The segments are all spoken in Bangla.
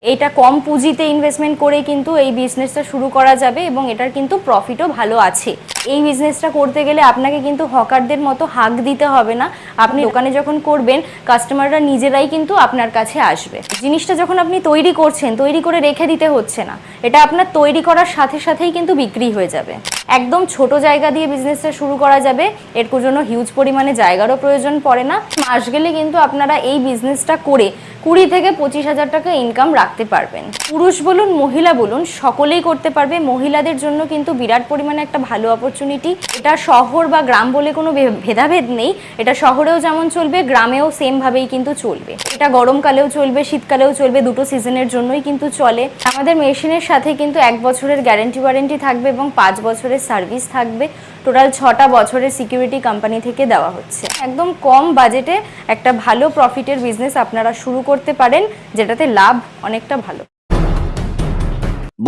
এইটা কম পুঁজিতে ইনভেস্টমেন্ট করে কিন্তু এই বিজনেসটা শুরু করা যাবে এবং এটার কিন্তু প্রফিটও ভালো আছে। এই বিজনেসটা করতে গেলে আপনাকে কিন্তু হকারদের মতো হাঁক দিতে হবে না। আপনি দোকানে যখন করবেন কাস্টমাররা নিজেরাই কিন্তু আপনার কাছে আসবে। জিনিসটা যখন আপনি তৈরি করছেন, তৈরি করে রেখে দিতে হচ্ছে না, এটা আপনার তৈরি করার সাথে সাথেই কিন্তু বিক্রি হয়ে যাবে। একদম ছোট জায়গা দিয়ে বিজনেসটা শুরু করা যাবে, এর জন্য হিউজ পরিমাণে জায়গারও প্রয়োজন পড়ে না। মাস গেলে কিন্তু আপনারা এই বিজনেসটা করে 20 থেকে 25,000 টাকা ইনকাম রাখতে পারবেন। পুরুষ বলুন মহিলা বলুন সকলেই করতে পারবে। মহিলাদের জন্য কিন্তু বিরাট পরিমাণে একটা ভালো অপরচুনিটি। এটা শহর বা গ্রাম বলে কোনো ভেদাভেদ নেই, এটা শহরেও যেমন চলবে গ্রামেও সেম ভাবেই কিন্তু চলবে। এটা গরমকালেও চলবে, শীতকালেও চলবে, দুটো সিজনের জন্যই কিন্তু চলে। আমাদের মেশিনের সাথে কিন্তু 1 বছরের গ্যারেন্টি ওয়ারেন্টি থাকবে এবং 5 বছরের সার্ভিস থাকবে। টোটাল 6টা বছরের সিকিউরিটি কোম্পানি থেকে দেওয়া হচ্ছে। একদম কম বাজেটে একটা ভালো প্রফিটের বিজনেস আপনারা শুরু করতে পারেন, যেটাতে লাভ অনেকটা ভালো।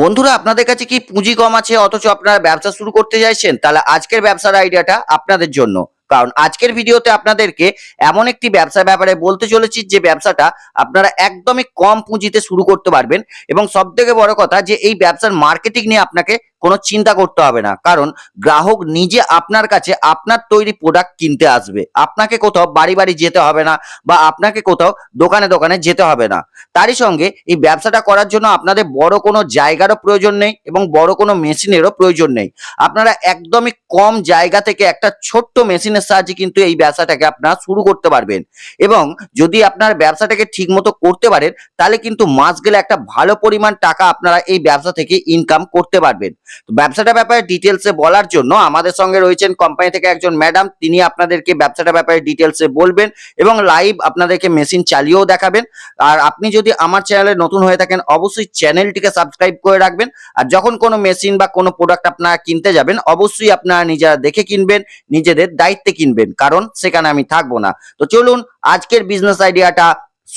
বন্ধুরা, আপনাদের কাছে কি পুঁজি কম আছে অথচ আপনারা ব্যবসা শুরু করতে চাইছেন? তাহলে আজকের ব্যবসার আইডিয়াটা আপনাদের জন্য। কারণ আজকের ভিডিওতে আপনাদেরকে এমন একটি ব্যবসার ব্যাপারে বলতে চলেছি যে ব্যবসাটা আপনারা একদমই কম পুঁজিতে শুরু করতে পারবেন। এবং সব থেকে বড় কথা যে এই ব্যবসার মার্কেটিং নিয়ে আপনাকে কোনো চিন্তা করতে হবে না, কারণ গ্রাহক নিজে আপনার কাছে আপনার তৈরি প্রোডাক্ট কিনতে আসবে। আপনাকে কোথাও বাড়ি বাড়ি যেতে হবে না বা আপনাকে কোথাও দোকানে দোকানে যেতে হবে না। তারই সঙ্গে এই ব্যবসাটা করার জন্য আপনাদের বড় কোনো জায়গারও প্রয়োজন নেই এবং বড় কোনো মেশিনেরও প্রয়োজন নেই। আপনারা একদমই কম জায়গা থেকে একটা ছোট্ট মেশিনের সাহায্যে কিন্তু এই ব্যবসাটাকে আপনারা শুরু করতে পারবেন। এবং যদি আপনার ব্যবসাটাকে ঠিক মতো করতে পারেন তাহলে কিন্তু মাস গেলে একটা ভালো পরিমাণ টাকা আপনারা এই ব্যবসা থেকে ইনকাম করতে পারবেন। তো ব্যবসাটার ব্যাপারে ডিটেলসে বলার জন্য আমাদের সঙ্গে রয়েছেন কোম্পানি থেকে একজন ম্যাডাম। তিনি আপনাদেরকে ব্যবসাটার ব্যাপারে ডিটেলসে বলবেন এবং লাইভ আপনাদেরকে মেশিন চালিয়েও দেখাবেন। আর আপনি যদি আমার চ্যানেলে নতুন হয়ে থাকেন অবশ্যই চ্যানেলটিকে সাবস্ক্রাইব করে রাখবেন। আর যখন কোনো মেশিন বা কোনো প্রোডাক্ট আপনারা কিনতে যাবেন অবশ্যই আপনারা নিজেরা দেখে কিনবেন, নিজেদের দায়িত্বে কিনবেন, কারণ সেখানে আমি থাকবো না। তো চলুন আজকের বিজনেস আইডিয়াটা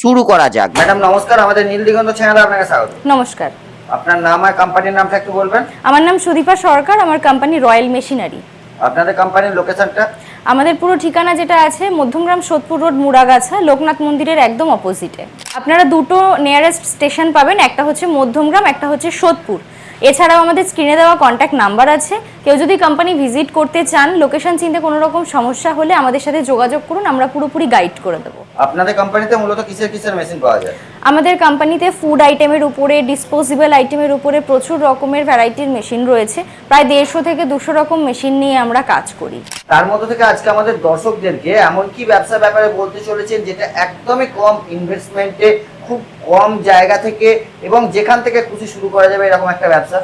শুরু করা যাক। ম্যাডাম নমস্কার, আমাদের নীল দিগন্ত চ্যানেলে আপনাকে স্বাগত। নমস্কার। আপনার নাম আর কোম্পানির নামটা একটু বলবেন। আমার নাম সুদীপা সরকার, আমার কোম্পানি রয়্যাল মেশিনারি। আপনাদের কোম্পানির লোকেশনটা? আমাদের পুরো ঠিকানা যেটা আছে মধ্যমগ্রাম সোদপুর রোড, মুড়াগাছা, লোকনাথ মন্দিরের একদম অপোজিটে। আপনারা দুটো নিয়ারেস্ট স্টেশন পাবেন, একটা হচ্ছে মধ্যমগ্রাম, একটা হচ্ছে সোদপুর। এছাড়াও আমাদের স্ক্রিনে দেওয়া কন্ট্যাক্ট নাম্বার আছে। কেউ যদি কোম্পানি ভিজিট করতে চান, লোকেশন চিনতে কোনো রকম সমস্যা হলে আমাদের সাথে যোগাযোগ করুন, আমরা পুরোপুরি গাইড করে দেবো। আপনাদের কোম্পানিতে মূলত কিসের কিসের মেশিন পাওয়া যায়? আমাদের কোম্পানিতে ফুড আইটেমের উপরে, ডিসপোজেবল আইটেমের উপরে প্রচুর রকমের ভ্যারাইটির মেশিন রয়েছে। প্রায় 150 থেকে 200 রকম মেশিন নিয়ে আমরা কাজ করি। তার মধ্যে থেকে আজকে আমাদের দর্শকদেরকে এমন কি ব্যবসা ব্যাপারে বলতে চলেছেন যেটা একদমই কম ইনভেস্টমেন্টে, খুব কম জায়গা থেকে এবং যেখান থেকে খুশি শুরু করা যাবে এরকম একটা ব্যবসা?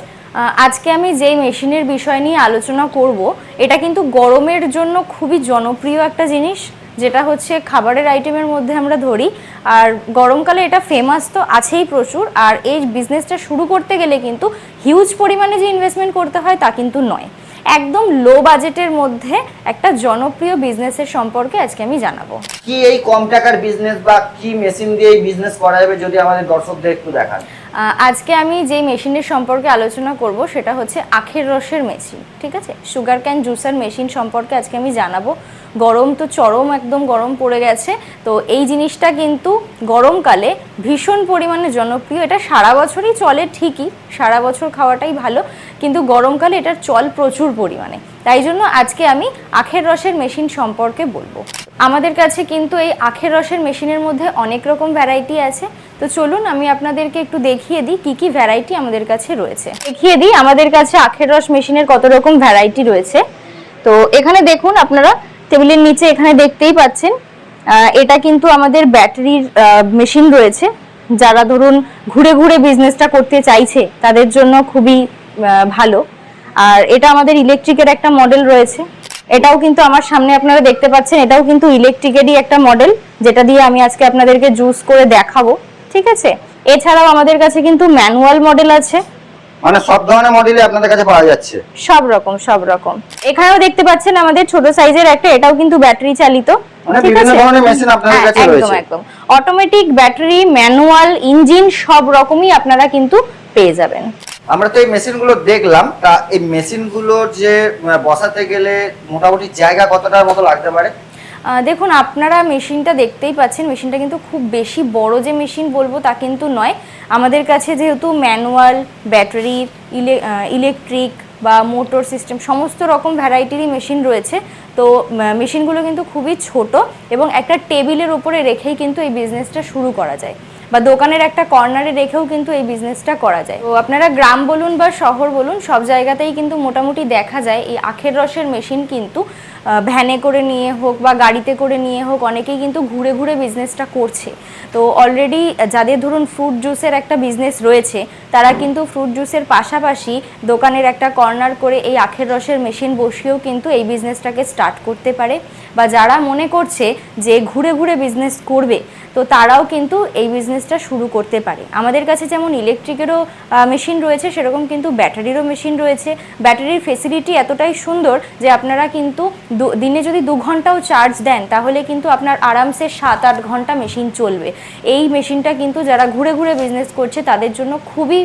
আজকে আমি যেই মেশিনের বিষয় নিয়ে আলোচনা করব, এটা কিন্তু গরমের জন্য খুবই জনপ্রিয় একটা জিনিস, যেটা হচ্ছে খাবারের আইটেমের মধ্যে আমরা ধরি। আর গরমকালে এটা ফেমাস তো আছেই প্রচুর। আর এই বিজনেসটা শুরু করতে গেলে কিন্তু হিউজ পরিমাণে যে ইনভেস্টমেন্ট করতে হয় তা কিন্তু নয়। একদম লো বাজেটের মধ্যে একটা জনপ্রিয় বিজনেসের সম্পর্কে আজকে আমি জানাবো। কি এই কম টাকার বিজনেস বা কি মেশিন দিয়ে এই বিজনেস করা যাবে যদি আমাদের দর্শকদের একটু দেখান। আজকে আমি যেই মেশিনের সম্পর্কে আলোচনা করব সেটা হচ্ছে আখের রসের মেশিন। ঠিক আছে, সুগার ক্যান জুসার মেশিন সম্পর্কে আজকে আমি জানাবো। গরম তো চরম একদম গরম পড়ে গেছে, তো এই জিনিসটা কিন্তু গরমকালে ভীষণ পরিমাণে জনপ্রিয়। এটা সারা বছরই চলে ঠিকই, সারা বছর খাওয়াটাই ভালো, কিন্তু গরমকালে এটার চল প্রচুর পরিমাণে। তাই জন্য আজকে আমি আখের রসের মেশিন সম্পর্কে বলবো। আমাদের কাছে কিন্তু এই আখের রসের মেশিনের মধ্যে অনেক রকম ভ্যারাইটি আছে। তো চলুন আমি আপনাদেরকে একটু দেখিয়ে দিই কি কি ভ্যারাইটি আমাদের কাছে রয়েছে। দেখিয়ে দিই আমাদের কাছে আখের রস মেশিনের কত রকম ভ্যারাইটি রয়েছে। তো এখানে দেখুন, আপনারা টেবিলের নিচে এখানে দেখতেই পাচ্ছেন, এটা কিন্তু আমাদের ব্যাটারির মেশিন রয়েছে। যারা ধরুন ঘুরে ঘুরে বিজনেসটা করতে চাইছে তাদের জন্য খুবই ভালো। আর এটা আমাদের ইলেকট্রিকের একটা মডেল রয়েছে। এটাও কিন্তু আমার সামনে আপনারা দেখতে পাচ্ছেন, এটাও কিন্তু ইলেকট্রিকেরই একটা মডেল, যেটা দিয়ে আমি আজকে আপনাদেরকে জুস করে দেখাবো। ঠিক আছে, এছাড়াও আমাদের কাছে কিন্তু ম্যানুয়াল মডেল আছে। মানে সব ধরনের মডেলই আপনাদের কাছে পাওয়া যাচ্ছে? সব রকম। এখানেও দেখতে পাচ্ছেন আমাদের ছোট সাইজের একটা, এটাও কিন্তু ব্যাটারি চালিত। মানে বিভিন্ন ধরনের মেশিন আপনাদের কাছে রয়েছে? একদম অটোমেটিক, ব্যাটারি, ম্যানুয়াল, ইঞ্জিন সব রকমই আপনারা কিন্তু পেয়ে যাবেন। আমরা তো এই মেশিনগুলো দেখলাম, তা এই মেশিনগুলো যে বসাতে গেলে মোটামুটি জায়গা কতটার মতো লাগতে পারে? দেখুন, আপনারা মেশিনটা দেখতেই পাচ্ছেন, মেশিনটা কিন্তু খুব বেশি বড় যে মেশিন বলবো তা কিন্তু নয়। আমাদের কাছে যেহেতু ম্যানুয়াল, ব্যাটারি, ইলেকট্রিক বা মোটর সিস্টেম সমস্ত রকম ভ্যারাইটিরই মেশিন রয়েছে। তো মেশিনগুলো কিন্তু খুবই ছোট এবং একটা টেবিলের ওপরে রেখেই কিন্তু এই বিজনেসটা শুরু করা যায়, বা দোকানের একটা কর্নারে রেখেও কিন্তু এই বিজনেসটা করা যায়। তো আপনারা গ্রাম বলুন বা শহর বলুন, সব জায়গাতেই কিন্তু মোটামুটি দেখা যায় এই আখের রসের মেশিন কিন্তু ভ্যানে করে নিয়ে হোক বা গাড়িতে করে নিয়ে হোক, অনেকেই কিন্তু ঘুরে ঘুরে বিজনেসটা করছে। তো অলরেডি যাদের ধরুন ফ্রুট জুসের একটা বিজনেস রয়েছে, তারা কিন্তু ফ্রুট জুসের পাশাপাশি দোকানের একটা কর্নার করে এই আখের রসের মেশিন বসিয়েও কিন্তু এই বিজনেসটাকে স্টার্ট করতে পারে। বা যারা মনে করছে যে ঘুরে ঘুরে বিজনেস করবে, তো তারাও কিন্তু এই বিজনেসটা শুরু করতে পারে। আমাদের কাছে যেমন ইলেকট্রিকেরও মেশিন রয়েছে, সেরকম কিন্তু ব্যাটারিরও মেশিন রয়েছে। ব্যাটারির ফেসিলিটি এতটাই সুন্দর যে আপনারা কিন্তু দিনে যদি 2 ঘন্টাও চার্জ দেন, তাহলে কিন্তু আপনার আরামসে 7-8 ঘন্টা মেশিন চলবে। এই মেশিনটা কিন্তু যারা ঘুরে ঘুরে বিজনেস করছে তাদের জন্য খুবই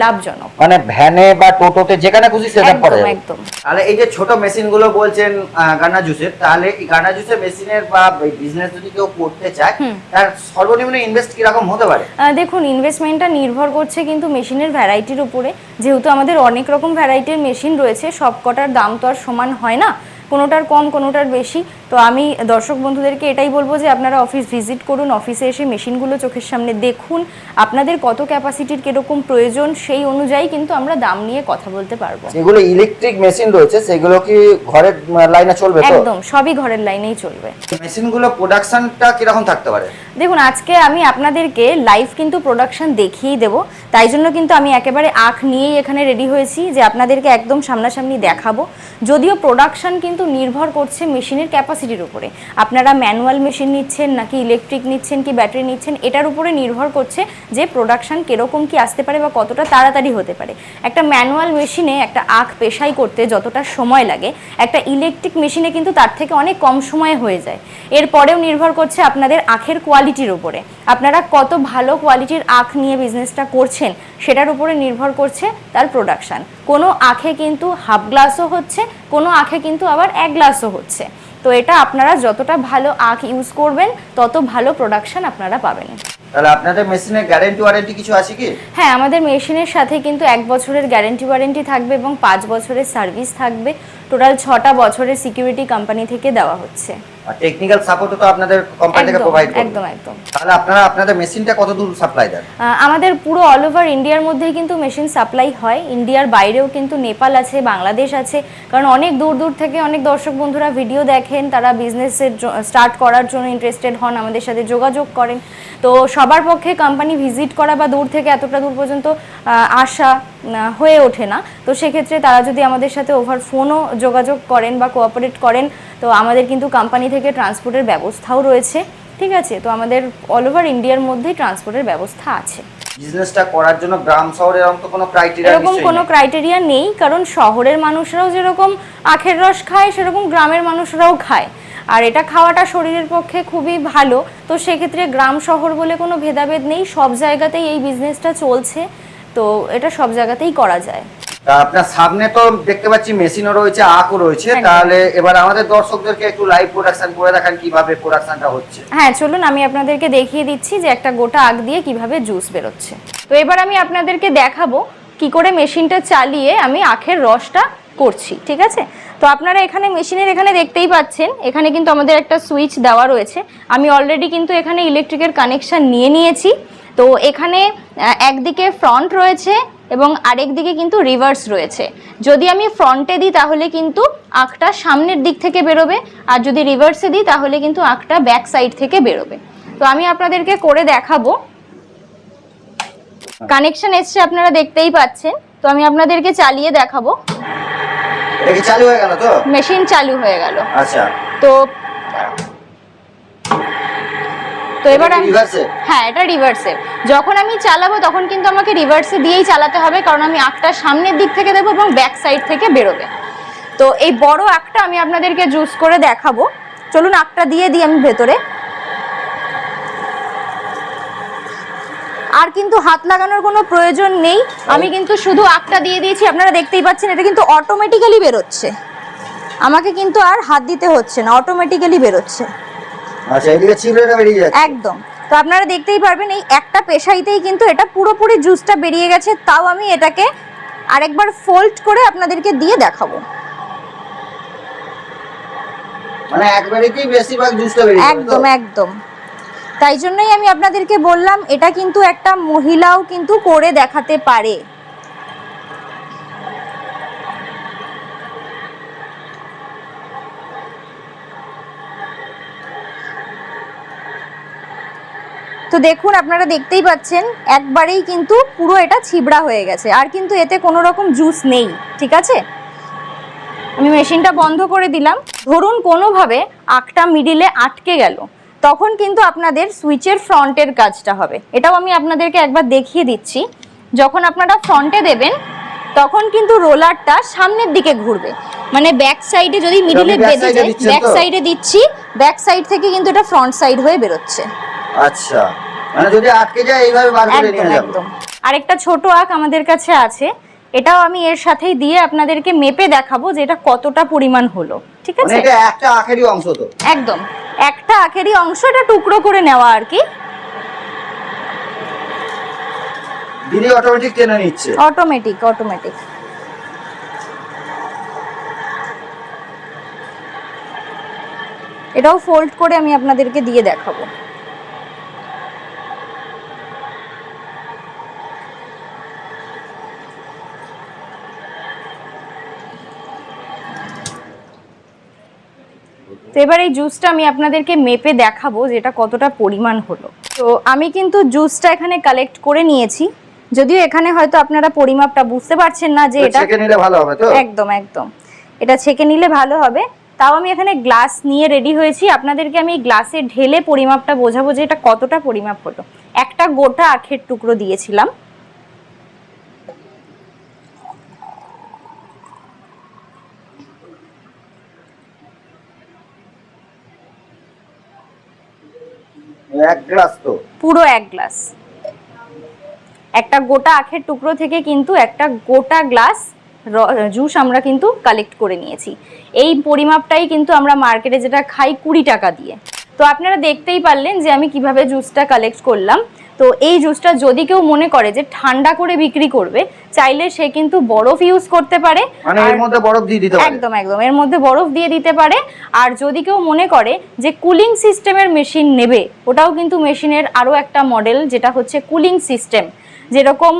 লাভজনক। মানে ভ্যানে বা টোটোতে যেখানে খুশি সেটআপ করা যাবে। একদম। তাহলে এই যে ছোট মেশিন গুলো বলছেন গান্না জুসের, তাহলে এই গান্না জুসের মেশিনের বা বিজনেস যদি কেউ করতে চায়, তার সর্বনিম্ন ইনভেস্ট কি রকম হতে পারে? দেখুন, ইনভেস্টমেন্টটা নির্ভর করছে কিন্তু মেশিনের ভ্যারাইটির উপরে। যেহেতু আমাদের অনেক রকম ভ্যারাইটির মেশিন রয়েছে, সব কটার দাম তো আর সমান হয় না, কোনোটার কম কোনোটার বেশি। তো আমি দর্শক বন্ধুদেরকে এটাই বলবো যে আপনারা অফিস ভিজিট করুন, অফিসে এসে মেশিনগুলো চোখের সামনে দেখুন, আপনাদের কত ক্যাপাসিটির কিরকম প্রয়োজন, সেই অনুযায়ী কিন্তু আমরা দাম নিয়ে কথা বলতে পারবো। যেগুলো ইলেকট্রিক মেশিন রয়েছে সেগুলো কি ঘরের লাইনে চলবে? তো একদম, সবই ঘরের লাইনেই চলবে। মেশিনগুলো প্রোডাকশনটা কি রকম থাকতে পারে? দেখুন, আজকে আমি আপনাদেরকে লাইভ কিন্তু প্রোডাকশন দেখিয়েই দেবো, তাই জন্য কিন্তু আমি একেবারে আখ নিয়েই এখানে রেডি হয়েছি যে আপনাদেরকে একদম সামনাসামনি দেখাবো। যদিও প্রোডাকশন কিন্তু নির্ভর করছে মেশিনের ক্যাপাসিটির উপরে, আপনারা ম্যানুয়াল মেশিন নিচ্ছেন নাকি ইলেকট্রিক নিচ্ছেন কি ব্যাটারি নিচ্ছেন, এটার উপরে নির্ভর করছে যে প্রোডাকশন কীরকম কি আসতে পারে বা কতটা তাড়াতাড়ি হতে পারে। একটা ম্যানুয়াল মেশিনে একটা আখ পেশাই করতে যতটা সময় লাগে, একটা ইলেকট্রিক মেশিনে কিন্তু তার থেকে অনেক কম সময়ে হয়ে যায়। এরপরেও নির্ভর করছে আপনাদের আখের কোয়ালিটির উপরে, আপনারা কত ভালো কোয়ালিটির আখ নিয়ে বিজনেসটা করছেন সেটার উপরে নির্ভর করছে তার প্রোডাকশান। কোনো আখে কিন্তু হাফ গ্লাসও হচ্ছে, কোনো আখে কিন্তু আবার 1 গ্লাসও হচ্ছে। তো এটা আপনারা যতটা ভালো আখ ইউজ করবেন তত ভালো প্রোডাকশন আপনারা পাবেন। তাহলে আপনাদের মেশিনের গ্যারান্টি ওয়ারেন্টি কিছু আছে কি? হ্যাঁ, আমাদের মেশিনের সাথে কিন্তু 1 বছরের গ্যারান্টি ওয়ারেন্টি থাকবে এবং 5 বছরের সার্ভিস থাকবে। টোটাল 6টা বছরের সিকিউরিটি কোম্পানি থেকে দেওয়া হচ্ছে। আর টেকনিক্যাল সাপোর্টও তো আপনাদের কোম্পানি থেকে প্রোভাইড করবে? একদম একদম। তাহলে আপনারা আপনাদের মেশিনটা কত দূর সাপ্লাই দেন? আমাদের পুরো অল ওভার ইন্ডিয়ার মধ্যেই কিন্তু মেশিন সাপ্লাই হয়। ইন্ডিয়ার বাইরেও কিন্তু নেপাল আছে, বাংলাদেশ আছে, কারণ অনেক দূর দূর থেকে অনেক দর্শক বন্ধুরা ভিডিও দেখেন, তারা বিজনেসের স্টার্ট করার জন্য ইন্টারেস্টেড হন, আমাদের সাথে যোগাযোগ করেন। তো সবার পক্ষে কোম্পানি ভিজিট করা বা দূর থেকে এতটা দূর পর্যন্ত আসা হয়ে ওঠে না। তো সেক্ষেত্রে তারা যদি আমাদের সাথে ওভার ফোনও যোগাযোগ করেন বা কোঅপারেট করেন, তো আমাদের কিন্তু কোম্পানি থেকে ট্রান্সপোর্টের ব্যবস্থাও রয়েছে। ঠিক আছে, তো আমাদের অল ওভার ইন্ডিয়ার মধ্যেই ট্রান্সপোর্টের ব্যবস্থা আছে। বিজনেসটা করার জন্য গ্রাম শহরে এরকম তো কোনো ক্রাইটেরিয়া এরকম কোনো ক্রাইটেরিয়া নেই, কারণ শহরের মানুষরাও যেরকম আখের রস খায় সেরকম গ্রামের মানুষরাও খায়, আর এটা খাওয়াটা শরীরের পক্ষে খুবই ভালো। তো সেক্ষেত্রে গ্রাম শহর বলে কোনো ভেদাভেদ নেই, সব জায়গাতেই এই বিজনেসটা চলছে, তো এটা সব জায়গাতেই করা যায়। আপনার সামনে তো দেখতে পাচ্ছি মেশিনও রয়েছে, আখও রয়েছে, তাহলে এবার আমাদের দর্শকদেরকে একটু লাইভ প্রোডাকশন করে দেখান কিভাবে প্রোডাকশনটা হচ্ছে। হ্যাঁ, চলুন আমি আপনাদেরকে দেখিয়ে দিচ্ছি যে একটা গোটা আখ দিয়ে কিভাবে জুস বেরোচ্ছে। তো এবার আমি আপনাদেরকে দেখাবো কি করে মেশিনটা চালিয়ে আমি আখের রসটা করছি। ঠিক আছে, তো আপনারা এখানে মেশিনের এখানে দেখতেই পাচ্ছেন, এখানে কিন্তু আমাদের একটা সুইচ দেওয়া রয়েছে। আমি অলরেডি কিন্তু এখানে ইলেকট্রিকের কানেকশন নিয়ে নিয়েছি। তো এখানে একদিকে ফ্রন্ট রয়েছে এবং আরেক দিকে কিন্তু রিভার্স রয়েছে। যদি আমি ফ্রন্টে দিই তাহলে কিন্তু আখটা সামনের দিক থেকে বেরোবে, আর যদি রিভার্সে দিই তাহলে কিন্তু আখটা ব্যাক সাইড থেকে বেরোবে। তো আমি আপনাদেরকে করে দেখাবো। কানেকশন এসছে, আপনারা দেখতেই পাচ্ছেন। তো আমি আপনাদেরকে চালিয়ে দেখাবো। এটা কি চালু হয়ে গেল? তো মেশিন চালু হয়ে গেল। আচ্ছা, তো এবার আমি রিভার্সে, হ্যাঁ এটা রিভার্সে। যখন আমি চালাবো তখন কিন্তু আমাকে রিভার্সে দিয়েই চালাতে হবে, কারণ আমি আখটা সামনের দিক থেকে দেবো এবং ব্যাক সাইড থেকে বেরোবে। তো এই বড় আখটা আমি আপনাদেরকে জুস করে দেখাবো। চলুন আখটা দিয়ে দিই আমি ভেতরে। আর কিন্তু হাত লাগানোর কোনো প্রয়োজন নেই, আমি কিন্তু শুধু আখটা দিয়ে দিয়েছি, আপনারা দেখতেই পাচ্ছেন এটা কিন্তু অটোমেটিক্যালি বেরোচ্ছে। আমাকে কিন্তু আর হাত দিতে হচ্ছে না, অটোমেটিক্যালি বেরোচ্ছে। আচ্ছা, এদিকে ছিবড়েটা বেরিয়ে যাচ্ছে একদম। তো আপনারা দেখতেই পারবেন এই একটা পেশাইতেই কিন্তু এটা পুরোপুরি জুসটা বেরিয়ে গেছে। তাও আমি এটাকে আরেকবার ফোল্ড করে আপনাদেরকে দিয়ে দেখাবো। মানে একবারেই বেশিরভাগ জুসটা বেরিয়ে যাবে। একদম একদম। তাই জন্যই আমি আপনাদেরকে বললাম এটা কিন্তু একটা মহিলাও কিন্তু করে দেখাতে পারে। তো দেখুন, আপনারা দেখতেই পাচ্ছেন একবারেই কিন্তু পুরো এটা ছিবড়া হয়ে গেছে, আর কিন্তু এতে কোনো রকম জুস নেই। ঠিক আছে, আমি মেশিনটা বন্ধ করে দিলাম। ধরুন কোনোভাবে আখটা মিডিলে আটকে গেল, তখন কিন্তু আপনাদের সুইচের ফ্রন্টের কাজটা হবে। এটাও আমি আপনাদেরকে একবার দেখিয়ে দিচ্ছি। যখন আপনারা ফ্রন্টে দেবেন তখন কিন্তু রোলারটা সামনের দিকে ঘুরবে, মানে ব্যাক সাইডে যদি মিডিলে বেঁধে যায়, ব্যাক সাইডে দিচ্ছি, ব্যাক সাইড থেকে কিন্তু এটা ফ্রন্ট সাইড হয়ে বেরোচ্ছে। আচ্ছা, মানে যদি আটকে যায় এইভাবে বার করে নিয়ে যাব। একদম। আরেকটা ছোট আখ আমাদের কাছে আছে, এটাও আমি এর সাথেই দিয়ে আপনাদেরকে মেপে দেখাবো যে এটা কতটা পরিমাণ হলো। ঠিক আছে, মানে এটা একটা আখেরই অংশ তো? একদম একটা আখেরই অংশ, এটা টুকরো করে নেওয়া আর কি। দিদি অটোমেটিক টেনে নিচ্ছে? Automatic automatic. এটাও ফোল্ড করে আমি আপনাদেরকে দিয়ে দেখাবো। তো এবার এই জুসটা আমি আপনাদেরকে মেপে দেখাবো যে এটা কতটা পরিমাণ হলো। তো আমি কিন্তু জুসটা এখানে কালেক্ট করে নিয়েছি, যদিও এখানে হয়তো আপনারা পরিমাপটা বুঝতে পারছেন না যে এটা ছেঁকে নিলে ভালো হবে তো? একদম একদম, এটা ছেঁকে নিলে ভালো হবে। তাও আমি এখানে গ্লাস নিয়ে রেডি হয়েছি, আপনাদেরকে আমি গ্লাসে ঢেলে পরিমাপটা বোঝাবো যে এটা কতটা পরিমাপ হলো। একটা গোটা আখের টুকরো দিয়েছিলাম। এক গ্লাস তো? পুরো এক গ্লাস। একটা গোটা আখের টুকরো থেকে কিন্তু একটা গোটা গ্লাস জুস আমরা কিন্তু কালেক্ট করে নিয়েছি। এই পরিমাপটাই কিন্তু আমরা মার্কেটে যেটা খাই 20 টাকা দিয়ে। তো আপনারা দেখতেই পারলেন যে আমি কিভাবে জুসটা কালেক্ট করলাম। তো এই জুসটা যদি কেউ মনে করে যে ঠান্ডা করে বিক্রি করবে, চাইলে সে কিন্তু বরফ ইউজ করতে পারে। মানে এর মধ্যে বরফ দিয়ে দিতে পারে? একদম একদম, এর মধ্যে বরফ দিয়ে দিতে পারে। আর যদি কেউ মনে করে যে কুলিং সিস্টেমের মেশিন নেবে, ওটাও কিন্তু মেশিনের আরও একটা মডেল, যেটা হচ্ছে কুলিং সিস্টেম। যেরকম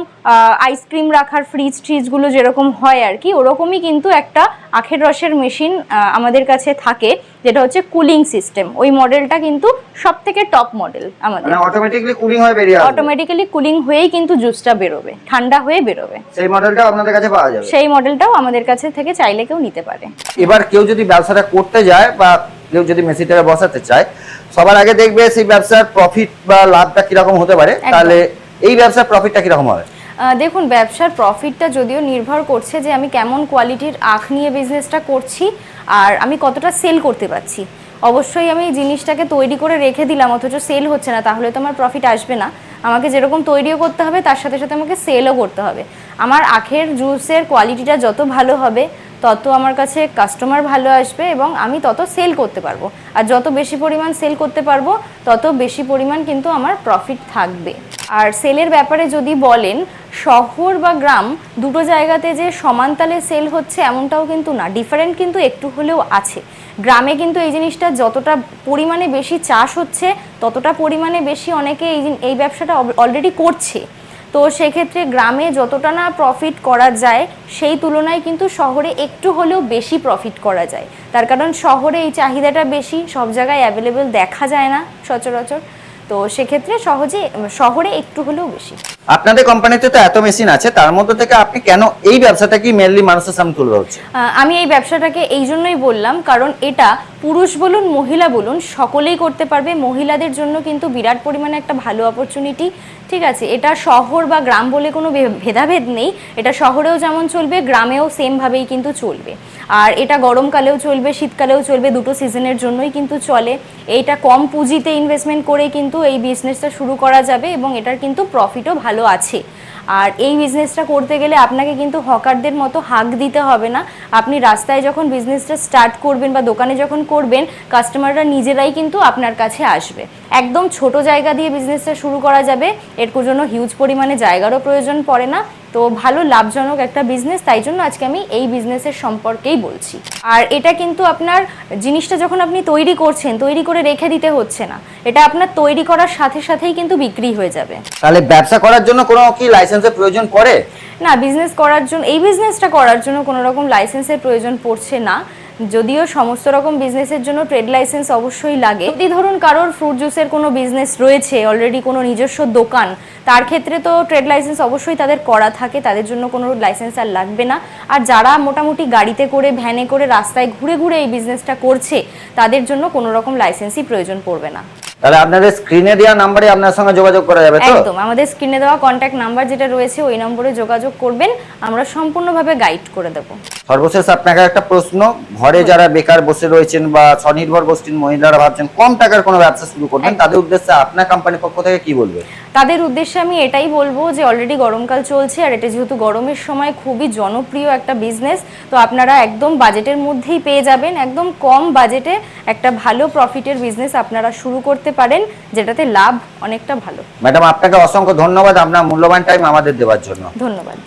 আইসক্রিম রাখার ফ্রিজগুলো যেরকম হয় আর কি, ওরকমই কিন্তু একটা আখের রসের মেশিন আমাদের কাছে থাকে, যেটা হচ্ছে কুলিং সিস্টেম। ওই মডেলটা কিন্তু সব থেকে টপ মডেল আমাদের। মানে অটোমেটিক্যালি কুলিং হয়ে বেরিয়ে আসবে? অটোমেটিক্যালি কুলিং হয়েই কিন্তু জুসটা বেরোবে, ঠান্ডা হয়ে বেরোবে। সেই মডেলটাও আপনাদের কাছে পাওয়া যাবে? সেই মডেলটাও আমাদের কাছে থেকে চাইলে কেউ নিতে পারে। এবার কেউ যদি ব্যবসাটা করতে যায় বা কেউ যদি মেশিনটা বসাতে চায়, সবার আগে দেখবে সেই ব্যবসার প্রফিট বা লাভটা কিরকম হতে পারে। তাহলে এই ব্যবসার প্রফিটটা কিরকম হবে? দেখুন, ব্যবসার প্রফিটটা যদিও নির্ভর করছে যে আমি কেমন কোয়ালিটির আখ নিয়ে বিজনেসটা করছি আর আমি কতটা সেল করতে পারছি। অবশ্যই আমি জিনিসটাকে তৈরি করে রেখে দিলাম অথচ সেল হচ্ছে না, তাহলে তো আমার প্রফিট আসবে না। আমাকে যেরকম তৈরিও করতে হবে তার সাথে সাথে আমাকে সেলও করতে হবে। আমার আখের জুসের কোয়ালিটিটা যত ভালো হবে তত আমার কাছে কাস্টমার ভালো আসবে এবং আমি তত সেল করতে পারবো। আর যত বেশি পরিমাণ সেল করতে পারবো তত বেশি পরিমাণ কিন্তু আমার প্রফিট থাকবে। আর সেলের ব্যাপারে যদি বলেন, শহর বা গ্রাম দুটো জায়গাতে যে সমানতালে সেল হচ্ছে এমনটাও কিন্তু না, ডিফারেন্ট কিন্তু একটু হলেও আছে। গ্রামে কিন্তু এই জিনিসটা যতটা পরিমাণে বেশি চাষ হচ্ছে ততটা পরিমাণে বেশি অনেকে এই ব্যবসাটা অলরেডি করছে। তো সেক্ষেত্রে গ্রামে যতটা না প্রফিট করা যায় সেই তুলনায় কিন্তু শহরে একটু হলেও বেশি প্রফিট করা যায়। তার কারণ শহরে এই চাহিদাটা বেশি, সব জায়গায় অ্যাভেলেবেল দেখা যায় না সচরাচর। তো সেক্ষেত্রে শহরে একটু হলেও বেশি। আপনাদের কোম্পানিতে তো এত মেশিন আছে, তার মধ্যে থেকে আপনি কেন এই ব্যবসাটাকে মেইনলি মানুষের সামনে তুলে ধরছেন? আমি এই ব্যবসাটাকে এই জন্যই বললাম কারণ এটা পুরুষ বলুন মহিলা বলুন সকলেই করতে পারবে। মহিলাদের জন্য কিন্তু বিরাট পরিমাণে একটা ভালো অপরচুনিটি। ঠিক আছে, এটা শহর বা গ্রাম বলে কোনো ভেদাভেদ নেই। এটা শহরেও যেমন চলবে, গ্রামেও সেমভাবেই কিন্তু চলবে। আর এটা গরমকালেও চলবে, শীতকালেও চলবে, দুটো সিজনের জন্যই কিন্তু চলে। এইটা কম পুঁজিতে ইনভেস্টমেন্ট করে কিন্তু এই বিজনেসটা শুরু করা যাবে এবং এটার কিন্তু প্রফিটও ভালো আছে। আর এই বিজনেসটা করতে গেলে আপনাকে কিন্তু হকারদের মতো হাঁক দিতে হবে না। আপনি রাস্তায় যখন বিজনেসটা স্টার্ট করবেন বা দোকানে যখন করবেন, কাস্টমাররা নিজেরাই কিন্তু আপনার কাছে আসবে। একদম ছোট জায়গা দিয়ে বিজনেসটা শুরু করা যাবে, এর জন্য হিউজ পরিমাণে জায়গারও প্রয়োজন পড়ে না। তো ভালো লাভজনক একটা বিজনেস, তাই জন্য আজকে আমি এই বিজনেসের সম্পর্কেই বলছি। আর এটা কিন্তু আপনার জিনিসটা যখন আপনি তৈরি করছেন, তৈরি করে রেখে দিতে হচ্ছে না, এটা আপনার তৈরি করার সাথে সাথেই কিন্তু বিক্রি হয়ে যাবে। তাহলে ব্যবসা করার জন্য কোনো কি লাইসেন্সের প্রয়োজন পড়ে? না, বিজনেস করার জন্য, এই বিজনেসটা করার জন্য কোনো রকম লাইসেন্সের প্রয়োজন পড়ছে না। যদিও সমস্ত রকম বিজনেসের জন্য ট্রেড লাইসেন্স অবশ্যই লাগে। যদি ধরুন কারোর ফ্রুট জুসের কোনো বিজনেস রয়েছে, অলরেডি কোনো নিজস্ব দোকান, তার ক্ষেত্রে তো ট্রেড লাইসেন্স অবশ্যই তাদের করা থাকে, তাদের জন্য কোনো লাইসেন্স আর লাগবে না। আর যারা মোটামুটি গাড়িতে করে, ভ্যানে করে, রাস্তায় ঘুরে ঘুরে এই বিজনেসটা করছে, তাদের জন্য কোনো রকম লাইসেন্সই প্রয়োজন পড়বে না। তাহলে আপনাদের স্ক্রিনে দেওয়া নম্বরে আপনার সঙ্গে যোগাযোগ করা যাবে তো? একদম, আমাদের স্ক্রিনে দেওয়া কন্ট্যাক্ট নাম্বার যেটা রয়েছে ওই নম্বরে যোগাযোগ করবেন, আমরা সম্পূর্ণভাবে গাইড করে দেব। সর্বশেষ আপনাকে একটা প্রশ্ন, ঘরে যারা বেকার বসে রয়েছেন বা স্বনির্ভর গোষ্ঠীর মহিলারা ভাবছেন কম টাকার কোনো ব্যবসা শুরু করবেন, তাদের উদ্দেশ্যে আপনার কোম্পানির পক্ষ থেকে কি বলবে? তাদের উদ্দেশ্যে আমি এটাই বলবো যে অলরেডি গরমকাল চলছে, আর এটা যেহেতু গরমের সময় খুবই জনপ্রিয় একটা বিজনেস, তো আপনারা একদম বাজেটের মধ্যেই পেয়ে যাবেন। একদম কম বাজেটে একটা ভালো প্রফিটের বিজনেস আপনারা শুরু করতে পারেন, যেটাতে লাভ অনেকটা ভালো। ম্যাডাম, আপনাকে অসংখ্য ধন্যবাদ আপনার মূল্যবান টাইম আমাদের দেওয়ার জন্য। ধন্যবাদ।